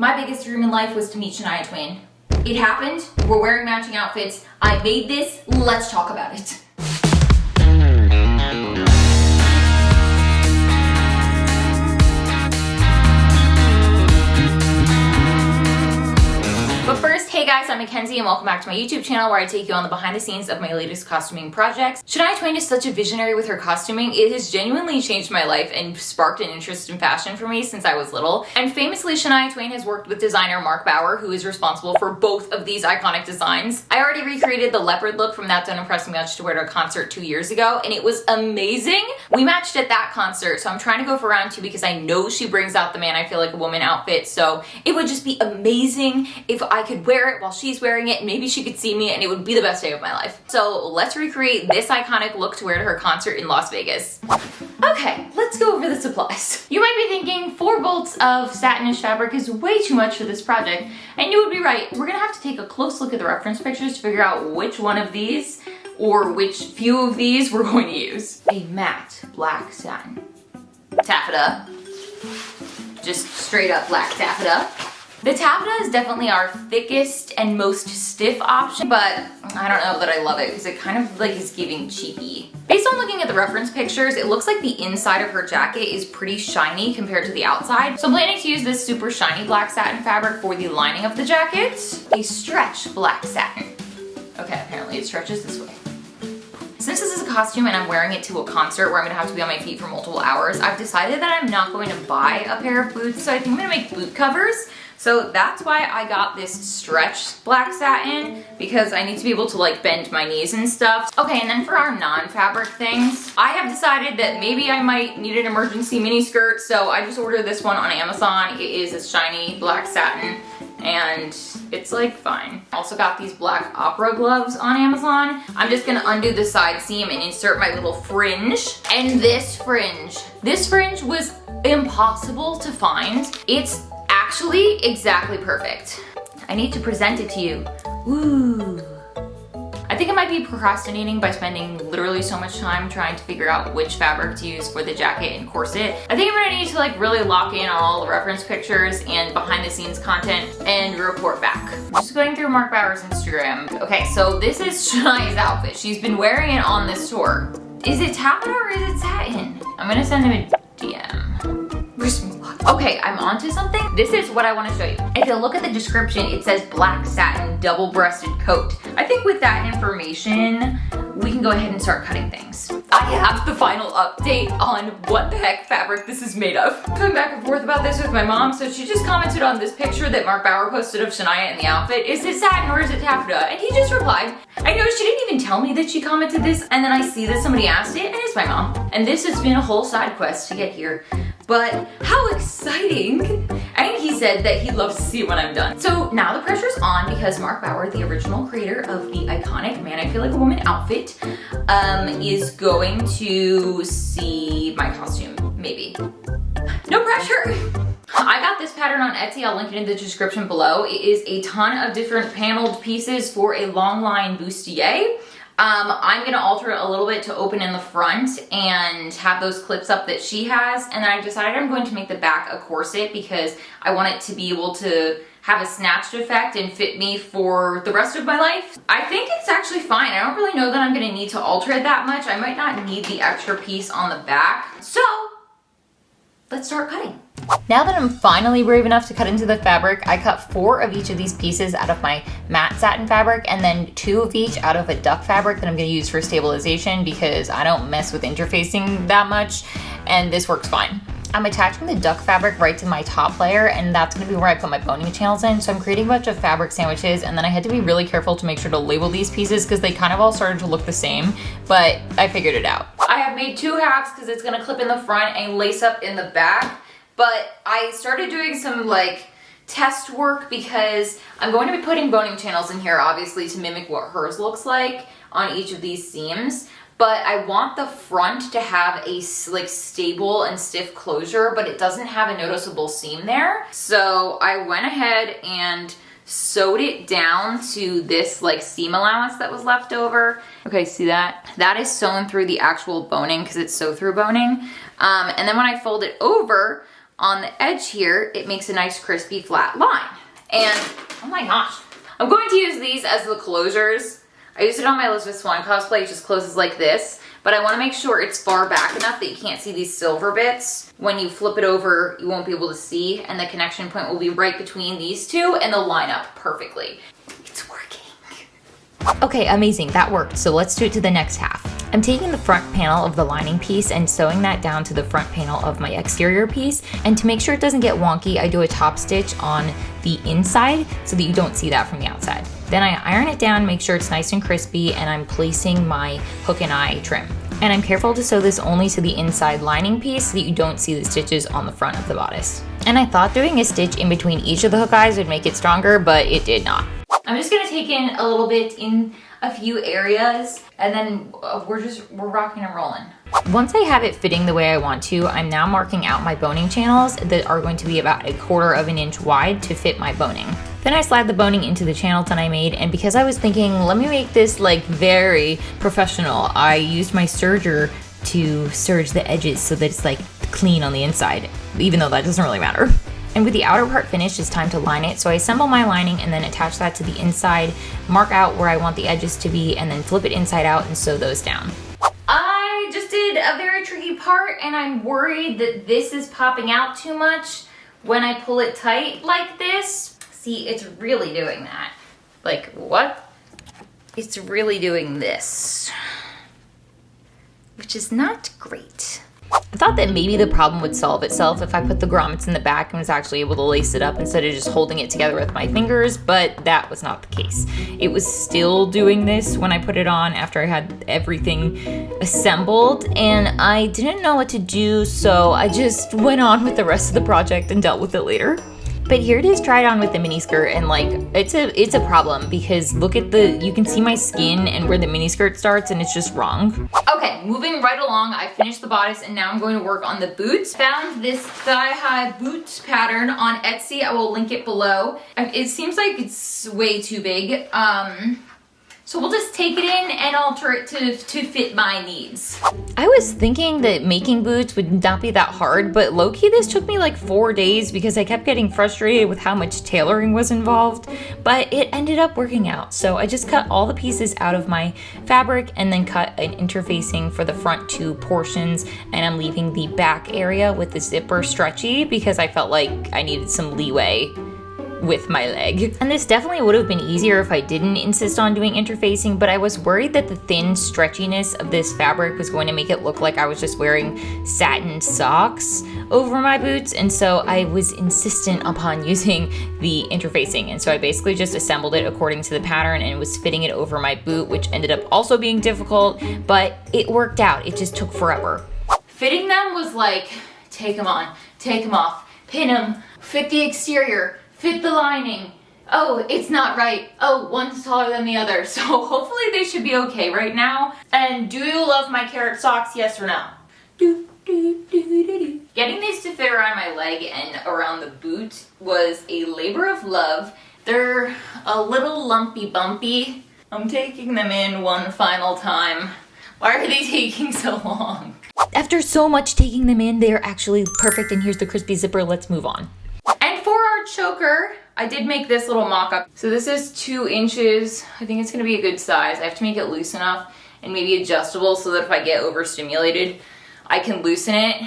My biggest dream in life was to meet Shania Twain. It happened. We're wearing matching outfits. I made this. Let's talk about it. But first, hey guys, I'm Mackenzie and welcome back to my YouTube channel where I take you on the behind the scenes of my latest costuming projects. Shania Twain is such a visionary with her costuming. It has genuinely changed my life and sparked an interest in fashion for me since I was little. And famously, Shania Twain has worked with designer Mark Bauer, who is responsible for both of these iconic designs. I already recreated the leopard look from That Don't Impress Me Much to wear to a concert 2 years ago, and it was amazing. We matched at that concert, so I'm trying to go for round 2 because I know she brings out the man I feel like a woman outfit, so it would just be amazing if I could wear it while she's wearing it, and maybe she could see me and it would be the best day of my life. So let's recreate this iconic look to wear to her concert in Las Vegas. Okay, let's go over the supplies. You might be thinking 4 bolts of satinish fabric is way too much for this project, and you would be right. We're gonna have to take a close look at the reference pictures to figure out which one of these or which few of these we're going to use. A matte black satin taffeta, just straight up black taffeta. The taffeta is definitely our thickest and most stiff option, but I don't know that I love it because it kind of like is giving cheapy. Based on looking at the reference pictures, it looks like the inside of her jacket is pretty shiny compared to the outside. So I'm planning to use this super shiny black satin fabric for the lining of the jacket. A stretch black satin. Okay, apparently it stretches this way. Since this is a costume and I'm wearing it to a concert where I'm gonna have to be on my feet for multiple hours, I've decided that I'm not going to buy a pair of boots, so I think I'm gonna make boot covers. So that's why I got this stretch black satin, because I need to be able to like bend my knees and stuff. Okay, and then for our non-fabric things, I have decided that maybe I might need an emergency mini skirt, so I just ordered this one on Amazon. It is a shiny black satin, and it's like fine. Also got these black opera gloves on Amazon. I'm just gonna undo the side seam and insert my little fringe. And this fringe was impossible to find. It's actually exactly perfect. I need to present it to you. Ooh. I think I might be procrastinating by spending literally so much time trying to figure out which fabric to use for the jacket and corset. I think I'm gonna need to like really lock in on all the reference pictures and behind the scenes content and report back. I'm just going through Mark Bauer's Instagram. Okay, so this is Shania's outfit. She's been wearing it on this tour. Is it taffeta or is it satin? I'm gonna send him a DM. Okay, I'm onto something. This is what I want to show you. If you look at the description, it says black satin double-breasted coat. I think with that information, we can go ahead and start cutting things. I have the final update on what the heck fabric this is made of. Going back and forth about this with my mom, so she just commented on this picture that Mark Bauer posted of Shania in the outfit. Is it satin or is it taffeta? And he just replied. I know she didn't even tell me that she commented this, and then I see that somebody asked it, and it's my mom. And this has been a whole side quest to get here. But how exciting! I think he said that he'd love to see it when I'm done. So now the pressure's on because Mark Bauer, the original creator of the iconic Man I Feel Like a Woman outfit, is going to see my costume, maybe. No pressure! I got this pattern on Etsy. I'll link it in the description below. It is a ton of different paneled pieces for a long line bustier. I'm gonna alter it a little bit to open in the front and have those clips up that she has, and then I decided I'm going to make the back a corset because I want it to be able to have a snatched effect and fit me for the rest of my life. I think it's actually fine. I don't really know that I'm gonna need to alter it that much. I might not need the extra piece on the back. So let's start cutting. Now that I'm finally brave enough to cut into the fabric, I cut 4 of each of these pieces out of my matte satin fabric and then 2 of each out of a duck fabric that I'm gonna use for stabilization because I don't mess with interfacing that much, and this works fine. I'm attaching the duck fabric right to my top layer, and that's gonna be where I put my boning channels in. So I'm creating a bunch of fabric sandwiches, and then I had to be really careful to make sure to label these pieces because they kind of all started to look the same, but I figured it out. I have made 2 halves because it's gonna clip in the front and lace up in the back. But I started doing some like test work because I'm going to be putting boning channels in here, obviously, to mimic what hers looks like on each of these seams. But I want the front to have a like stable and stiff closure, but it doesn't have a noticeable seam there. So I went ahead and sewed it down to this like seam allowance that was left over. Okay, see that? That is sewn through the actual boning because it's sew through boning. And then when I fold it over, on the edge here, it makes a nice crispy flat line. And, oh my gosh, I'm going to use these as the closures. I used it on my Elizabeth Swann cosplay, it just closes like this. But I want to make sure it's far back enough that you can't see these silver bits. When you flip it over, you won't be able to see, and the connection point will be right between these two, and they'll line up perfectly. It's working. Okay, amazing, that worked. So let's do it to the next half. I'm taking the front panel of the lining piece and sewing that down to the front panel of my exterior piece. And to make sure it doesn't get wonky, I do a top stitch on the inside so that you don't see that from the outside. Then I iron it down, make sure it's nice and crispy, and I'm placing my hook and eye trim. And I'm careful to sew this only to the inside lining piece so that you don't see the stitches on the front of the bodice. And I thought doing a stitch in between each of the hook eyes would make it stronger, but it did not. I'm just gonna take in a little bit in a few areas, and then we're rocking and rolling. Once I have it fitting the way I want to, I'm now marking out my boning channels that are going to be about 1/4 of an inch wide to fit my boning. Then I slide the boning into the channels that I made, and because I was thinking, let me make this like very professional, I used my serger to serge the edges so that it's like clean on the inside, even though that doesn't really matter. And with the outer part finished, it's time to line it. So I assemble my lining and then attach that to the inside, mark out where I want the edges to be, and then flip it inside out and sew those down. I just did a very tricky part, and I'm worried that this is popping out too much when I pull it tight like this. See, it's really doing that. Like, what? It's really doing this, which is not great. I thought that maybe the problem would solve itself if I put the grommets in the back and was actually able to lace it up instead of just holding it together with my fingers, but that was not the case. It was still doing this when I put it on after I had everything assembled, and I didn't know what to do, so I just went on with the rest of the project and dealt with it later. But here it is tried on with the miniskirt, and like it's a problem because look at you can see my skin and where the miniskirt starts, and it's just wrong. Okay, moving right along, I finished the bodice and now I'm going to work on the boots. Found this thigh-high boot pattern on Etsy. I will link it below. It seems like it's way too big. So we'll just take it in and alter it to fit my needs. I was thinking that making boots would not be that hard, but low-key this took me like 4 days because I kept getting frustrated with how much tailoring was involved, but it ended up working out. So I just cut all the pieces out of my fabric and then cut an interfacing for the front 2 portions, and I'm leaving the back area with the zipper stretchy because I felt like I needed some leeway with my leg. And this definitely would have been easier if I didn't insist on doing interfacing, but I was worried that the thin stretchiness of this fabric was going to make it look like I was just wearing satin socks over my boots, and so I was insistent upon using the interfacing, and so I basically just assembled it according to the pattern and was fitting it over my boot, which ended up also being difficult, but it worked out. It just took forever. Fitting them was like, take them on, take them off, pin them, fit the exterior, fit the lining. Oh, it's not right. Oh, one's taller than the other. So hopefully they should be okay right now. And do you love my carrot socks, yes or no? Getting these to fit around my leg and around the boot was a labor of love. They're a little lumpy bumpy. I'm taking them in one final time. Why are they taking so long? After so much taking them in, they are actually perfect, and here's the crispy zipper. Let's move on. Choker, I did make this little mock-up. So this is 2 inches. I think it's gonna be a good size. I have to make it loose enough and maybe adjustable so that if I get overstimulated, I can loosen it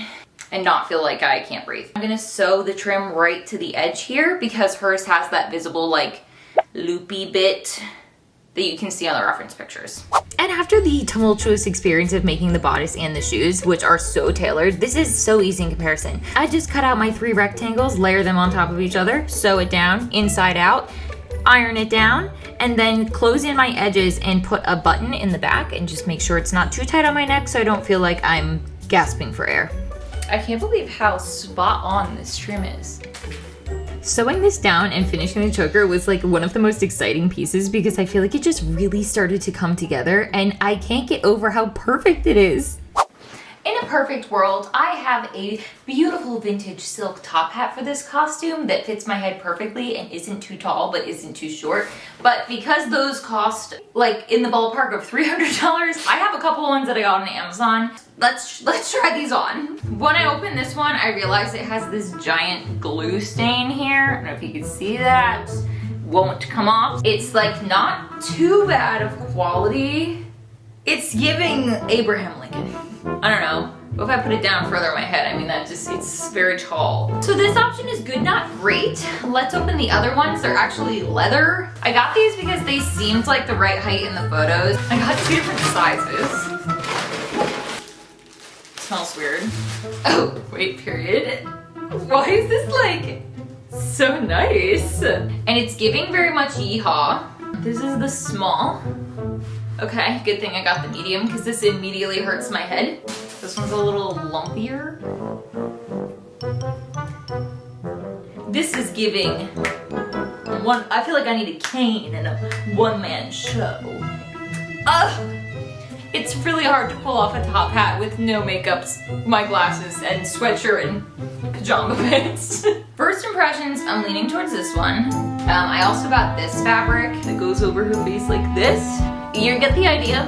and not feel like I can't breathe. I'm gonna sew the trim right to the edge here because hers has that visible like loopy bit that you can see on the reference pictures. And after the tumultuous experience of making the bodice and the shoes, which are so tailored, this is so easy in comparison. I just cut out my 3 rectangles, layer them on top of each other, sew it down inside out, iron it down, and then close in my edges and put a button in the back and just make sure it's not too tight on my neck so I don't feel like I'm gasping for air. I can't believe how spot on this trim is. Sewing this down and finishing the choker was like one of the most exciting pieces because I feel like it just really started to come together, and I can't get over how perfect it is. In a perfect world, I have a beautiful vintage silk top hat for this costume that fits my head perfectly and isn't too tall but isn't too short. But because those cost like in the ballpark of $300, I have a couple ones that I got on Amazon. Let's try these on. When I open this one, I realized it has this giant glue stain here. I don't know if you can see that. Won't come off. It's like not too bad of quality. It's giving Abraham Lincoln. I don't know. But if I put it down further in my head, I mean, it's very tall. So this option is good, not great. Let's open the other ones. They're actually leather. I got these because they seemed like the right height in the photos. I got 2 different sizes. It smells weird. Oh, wait, period. Why is this like so nice? And it's giving very much yeehaw. This is the small. Okay, good thing I got the medium because this immediately hurts my head. This one's a little lumpier. This is giving one, I feel like I need a cane and a one-man show. Ugh! It's really hard to pull off a top hat with no makeups, my glasses, and sweatshirt and pajama pants. First impressions, I'm leaning towards this one. I also got this fabric that goes over her face like this. You get the idea.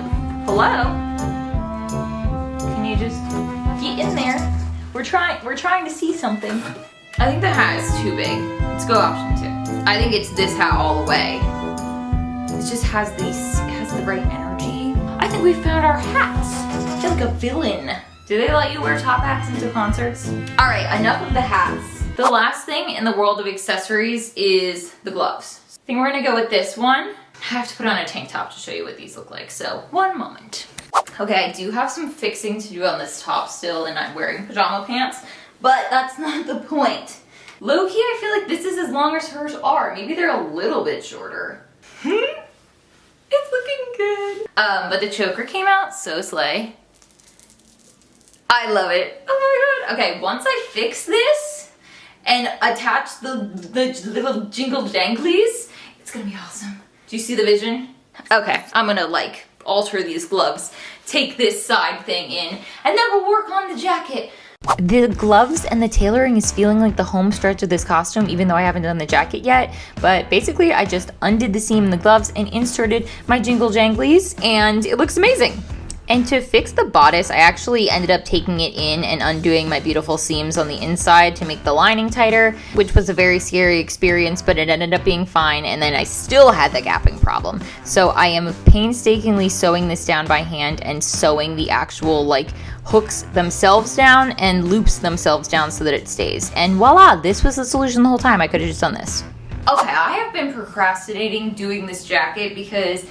Hello? Can you just get in there? We're trying to see something. I think the hat is too big. Let's go option 2. I think it's this hat all the way. It just has it has the right energy. I think we found our hats. I feel like a villain. Do they let you wear top hats into concerts? All right, enough of the hats. The last thing in the world of accessories is the gloves. I think we're gonna go with this one. I have to put on a tank top to show you what these look like, so one moment. Okay, I do have some fixing to do on this top still, and I'm wearing pajama pants, but that's not the point. Low-key, I feel like this is as long as hers are. Maybe they're a little bit shorter. It's looking good. But the choker came out so slay. I love it. Oh my god. Okay, once I fix this and attach the little jingle janglies, it's gonna be awesome. Do you see the vision? Okay, I'm gonna like alter these gloves, take this side thing in, and then we'll work on the jacket. The gloves and the tailoring is feeling like the home stretch of this costume, even though I haven't done the jacket yet. But basically, I just undid the seam in the gloves and inserted my jingle janglies, and it looks amazing. And to fix the bodice, I actually ended up taking it in and undoing my beautiful seams on the inside to make the lining tighter, which was a very scary experience, but it ended up being fine. And then I still had the gapping problem. So I am painstakingly sewing this down by hand and sewing the actual like hooks themselves down and loops themselves down so that it stays. And voila, this was the solution the whole time. I could have just done this. Okay, I have been procrastinating doing this jacket because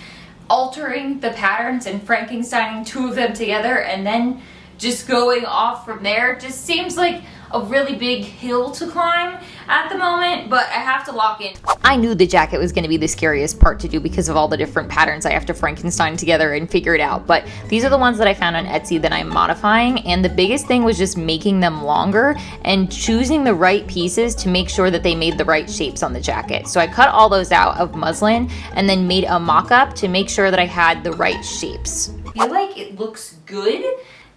altering the patterns and Frankensteining 2 of them together and then just going off from there just seems like a really big hill to climb at the moment, but I have to lock in. I knew the jacket was going to be the scariest part to do because of all the different patterns I have to Frankenstein together and figure it out, but these are the ones that I found on Etsy that I'm modifying, and the biggest thing was just making them longer and choosing the right pieces to make sure that they made the right shapes on the jacket. So I cut all those out of muslin and then made a mock-up to make sure that I had the right shapes. I feel like it looks good.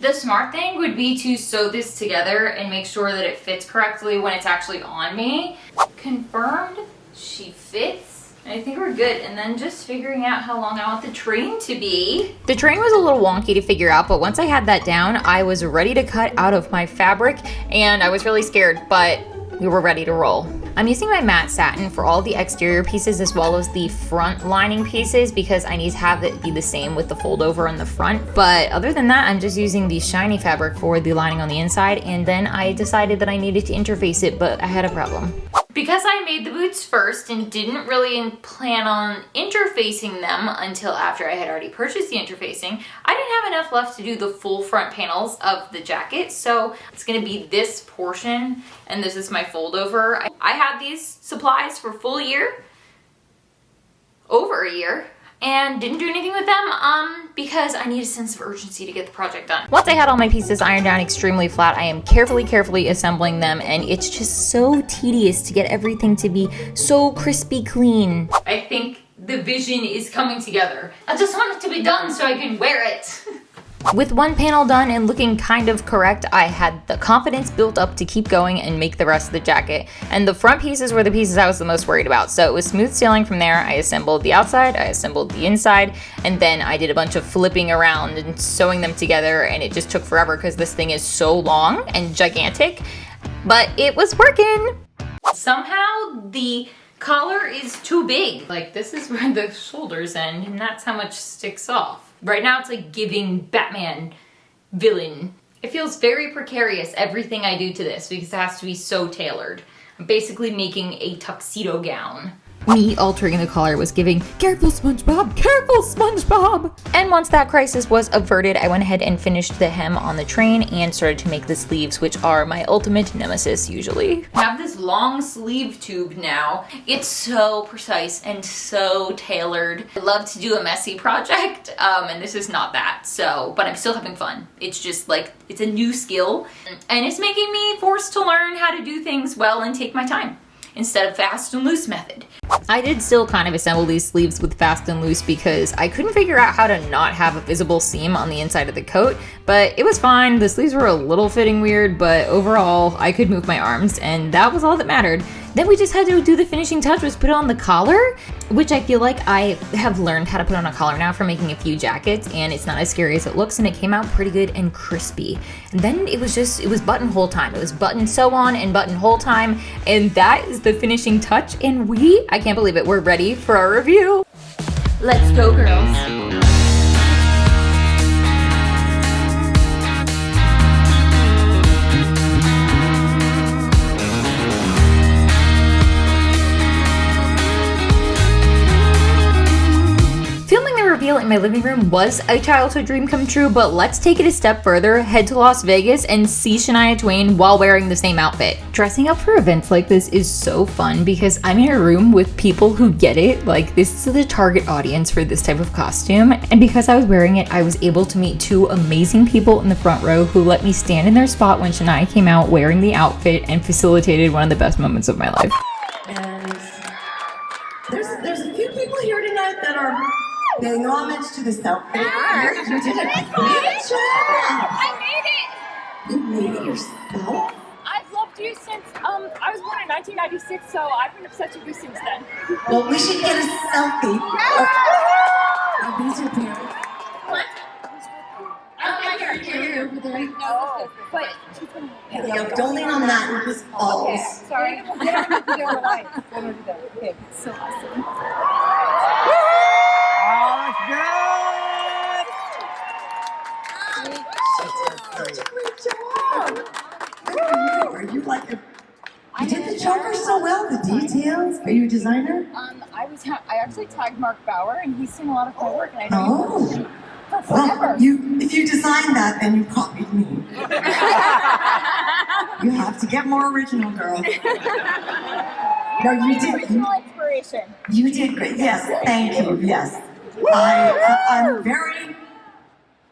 The smart thing would be to sew this together and make sure that it fits correctly when it's actually on me. Confirmed, she fits. I think we're good. And then just figuring out how long I want the train to be. The train was a little wonky to figure out, but once I had that down, I was ready to cut out of my fabric, and I was really scared, but we were ready to roll. I'm using my matte satin for all the exterior pieces as well as the front lining pieces because I need to have it be the same with the fold over on the front. But other than that, I'm just using the shiny fabric for the lining on the inside, and then I decided that I needed to interface it, but I had a problem. Because I made the boots first and didn't really plan on interfacing them until after I had already purchased the interfacing, I didn't have enough left to do the full front panels of the jacket, so it's gonna be this portion, and this is my fold over. I had these supplies for full year, over a year, and didn't do anything with them because I need a sense of urgency to get the project done. Once I had all my pieces ironed down extremely flat, I am carefully assembling them, and it's just so tedious to get everything to be so crispy clean. I think the vision is coming together. I just want it to be done so I can wear it. With one panel done and looking kind of correct, I had the confidence built up to keep going and make the rest of the jacket. And the front pieces were the pieces I was the most worried about. So it was smooth sailing from there. I assembled the outside, I assembled the inside, and then I did a bunch of flipping around and sewing them together, and it just took forever because this thing is so long and gigantic. But it was working! Somehow the collar is too big. Like, this is where the shoulders end, and that's how much sticks off. Right now it's like giving Batman villain. It feels very precarious, everything I do to this, because it has to be so tailored. I'm basically making a tuxedo gown. Me altering the collar was giving, careful SpongeBob, careful SpongeBob! And once that crisis was averted, I went ahead and finished the hem on the train and started to make the sleeves, which are my ultimate nemesis usually. I have this long sleeve tube now. It's so precise and so tailored. I love to do a messy project, and this is not that, so, but I'm still having fun. It's just like, it's a new skill, and it's making me forced to learn how to do things well and take my time, instead of fast and loose method. I did still kind of assemble these sleeves with fast and loose because I couldn't figure out how to not have a visible seam on the inside of the coat, but it was fine. The sleeves were a little fitting weird, but overall I could move my arms and that was all that mattered. Then we just had to do the finishing touch, was put on the collar, which I feel like I have learned how to put on a collar now from making a few jackets, and it's not as scary as it looks, and it came out pretty good and crispy. And then it was buttonhole time. It was button sew on and buttonhole time, and that is the finishing touch, and I can't believe it, we're ready for our review. Let's go, girls. In my living room was a childhood dream come true, but let's take it a step further, head to Las Vegas and see Shania Twain while wearing the same outfit. Dressing up for events like this is so fun because I'm in a room with people who get it. Like, this is the target audience for this type of costume, and because I was wearing it, I was able to meet two amazing people in the front row who let me stand in their spot when Shania came out wearing the outfit and facilitated one of the best moments of my life. And there's a few people here tonight that are paying homage to this outfit. You did a great job. I made it. You made it yourself? I've loved you since I was born in 1996, so I've been obsessed with you since then. Well, we should get a selfie. Are these your parents? What? My parents are over there. No, but she's gonna. Yeah, don't lean on that and just falls. Okay, sorry. Okay, so awesome. Such a great job. Good for you. Are you like you did the choker so well, the details. Are you a designer? I actually tagged Mark Bauer, and he's seen a lot of my work, and I know he's for forever. Well, if you designed that, then you copied me. You have to get more original, girl. No, you did. Original inspiration. You did great. Yes, thank you. Yes, I'm very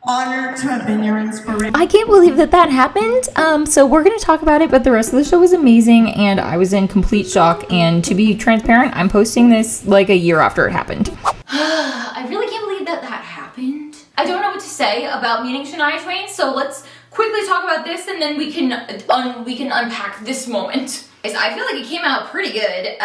honored to have been your inspiration. I can't believe that happened. So we're gonna talk about it, but the rest of the show was amazing and I was in complete shock, and to be transparent, I'm posting this like a year after it happened. I really can't believe that happened. I don't know what to say about meeting Shania Twain, so let's quickly talk about this and then we can unpack this moment. I feel like it came out pretty good.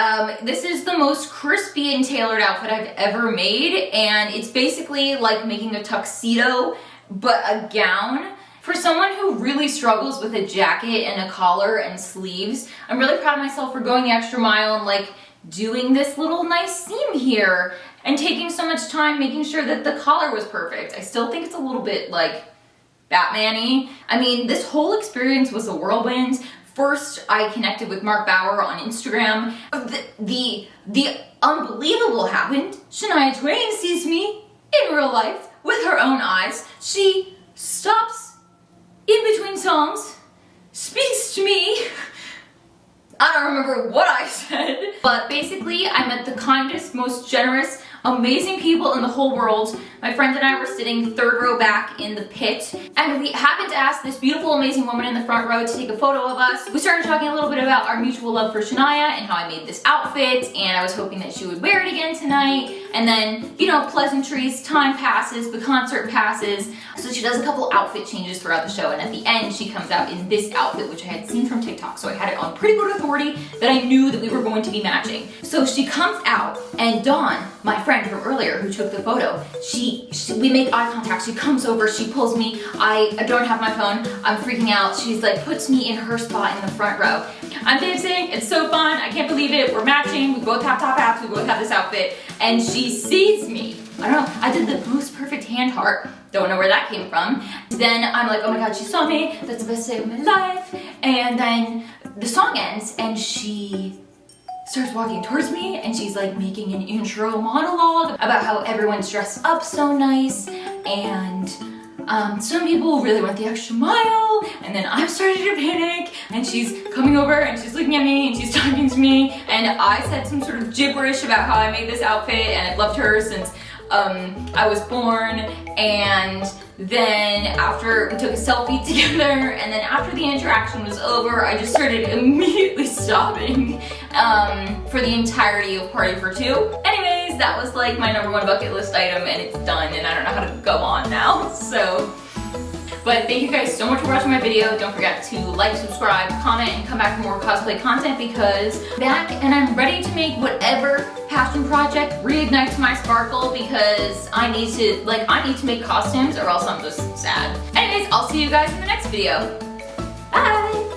This is the most crispy and tailored outfit I've ever made, and it's basically like making a tuxedo but a gown. For someone who really struggles with a jacket and a collar and sleeves, I'm really proud of myself for going the extra mile and like doing this little nice seam here and taking so much time making sure that the collar was perfect. I still think it's a little bit like Batman-y. I mean, this whole experience was a whirlwind. First, I connected with Mark Bauer on Instagram. The unbelievable happened. Shania Twain sees me in real life with her own eyes. She stops in between songs, speaks to me. I don't remember what I said, but basically I met the kindest, most generous, amazing people in the whole world. My friend and I were sitting third row back in the pit, and we happened to ask this beautiful, amazing woman in the front row to take a photo of us. We started talking a little bit about our mutual love for Shania and how I made this outfit, and I was hoping that she would wear it again tonight. And then, you know, pleasantries, time passes, the concert passes. So she does a couple outfit changes throughout the show, and at the end she comes out in this outfit, which I had seen from TikTok. So I had it on pretty good authority that I knew that we were going to be matching. So she comes out, and Dawn, my friend from earlier who took the photo, we make eye contact. She comes over, she pulls me. I don't have my phone. I'm freaking out. She's like, puts me in her spot in the front row. I'm dancing, it's so fun, I can't believe it, we're matching, we both have top hats, we both have this outfit, and she sees me. I don't know, I did the most perfect hand heart, don't know where that came from. Then I'm like, oh my god, she saw me, that's the best day of my life. And then the song ends, and she starts walking towards me, and she's like making an intro monologue about how everyone's dressed up so nice, and some people really went the extra mile, and then I'm starting to panic, and she's coming over and she's looking at me and she's talking to me, and I said some sort of gibberish about how I made this outfit and I've loved her since I was born. And then after we took a selfie together, and then after the interaction was over, I just started immediately sobbing for the entirety of Party for Two. Anyways, that was like my #1 bucket list item, and it's done, and I don't know how to go on now, so. But thank you guys so much for watching my video. Don't forget to like, subscribe, comment, and come back for more cosplay content, because I'm back and I'm ready to make whatever passion project reignites my sparkle, because I need to make costumes or else I'm just sad. Anyways, I'll see you guys in the next video. Bye!